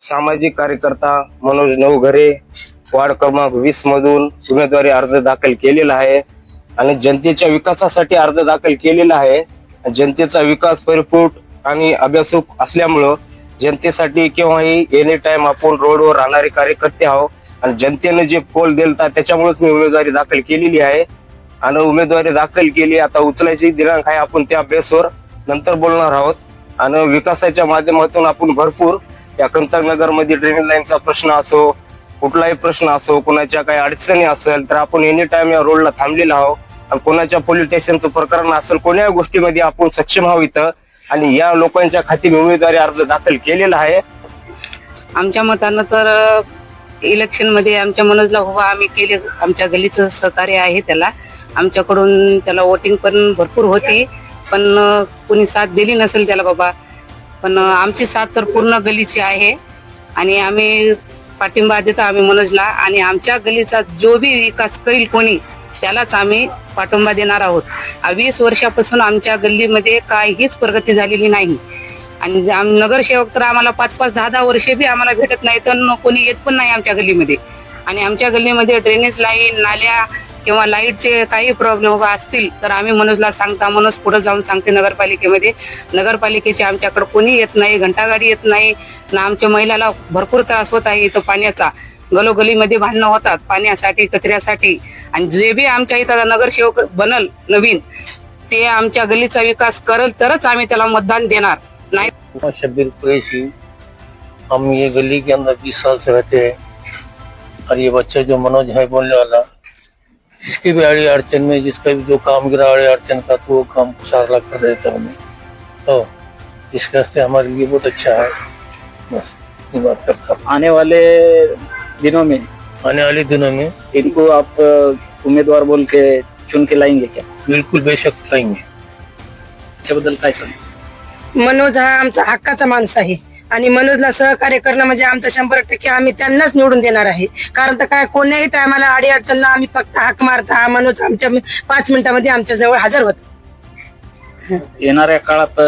सामाजिक कार्यकर्ता मनोज नवघरे वार्ड क्रमांक 20 मधून उमेदवारी अर्ज दाखल केलेला आहे आणि जनतेच्या विकासासाठी अर्ज दाखल केलेला आहे। जनतेचा विकास परिपूर्ण आणि अभ्यासक असल्यामुळं जनतेसाठी केव्हाही एनी टाइम आपण रोडवर राहणारे कार्यकर्ते आहोत आणि जनतेने जे पोल दिलता त्याच्यामुळेच मी उमेदवारी दाखल केलेली आहे आणि उमेदवारी दाखल केली। आता उचलायची दिनांक आहे, आपण त्या बेसवर नंतर बोलणार आहोत आणि विकासाच्या माध्यमातून आपण भरपूर या कंतकनगर मध्ये ड्रेनेज लाईनचा प्रश्न असो, कुठलाही प्रश्न असो, कोणाच्या काही अडचणी असेल तर आपण एनी टाइम या रोडला थांबलेलो आहोत आणि कोणाच्या पोलीस स्टेशनचं प्रकरण असेल, कोणत्याही गोष्टीमध्ये आपण सक्षम आहोत इथं आणि या लोकांच्या खाती उमेदवारी अर्ज दाखल केलेला आहे। आमच्या मतानं तर इलेक्शन मध्ये आमच्या मनोजला उभा आम्ही केले, आमच्या गलीचं सहकार्य आहे त्याला, आमच्याकडून त्याला वोटिंग पण भरपूर होती, पण कोणी साथ दिली नसेल त्याला बाबा, पण आमची साथ तर पूर्ण गलीची आहे आणि आम्ही पाठिंबा देतो आम्ही मनोजला आणि आमच्या गलीचा जो बी विकास करेल कोणी त्यालाच आम्ही पाठिंबा देणार आहोत। 20 वर्षापासून आमच्या गल्लीमध्ये काहीच प्रगती झालेली नाही आणि नगरसेवक तर आम्हाला 5-5, 10-10 वर्षे बी आम्हाला भेटत नाही, तर कोणी येत पण नाही आमच्या गल्लीमध्ये। आणि आमच्या गल्लीमध्ये ड्रेनेज लाईन, नाल्या किंवा लाईटचे काही प्रॉब्लेम असतील तर आम्ही मनोजला सांगता, मनोज पुढे जाऊन सांगते नगरपालिकेमध्ये। नगरपालिकेचे आमच्याकडे कोणी येत नाही, घंटागाडी येत नाही ना, आमच्या महिलाला भरपूर त्रास होत आहे इथं पाण्याचा, गलोगलीमध्ये भांडणं होतात पाण्यासाठी, कचऱ्यासाठी। आणि जे बी आमच्या इथं नगरसेवक बनल नवीन ते आमच्या गलीचा विकास करल तरच आम्ही त्याला मतदान देणार, नहीं। शब्बीर कुरैशी, हम ये गली के अंदर 20 साल से रहते हैं और ये बच्चा जो मनोज है बोलने वाला, जिसकी भी अड़ी अड़चन में, जिसका भी जो काम गिरा अड़ी अड़चन का, तो वो काम सारा कर देता हमें, तो इसके वास्ते हमारे लिए बहुत अच्छा है। बस ये बात करता हूँ। आने वाले दिनों में इनको आप उम्मीदवार बोल के चुन के लाएंगे क्या? बिल्कुल बेशक लाएंगे। त्याबद्दल काय सांग? मनोज हा आमचा हक्काचा माणूस आहे आणि मनोजला सहकार्य करणं म्हणजे आमचं 100% आम्ही त्यांनाच निवडून देणार आहे। कारण तर काय कोण्याही टायमाला अडी अडचणला आम्ही फक्त हाक मारता, हा मनोज आमच्या 5 मिनिटांमध्ये आमच्या जवळ हजर होता। येणाऱ्या काळात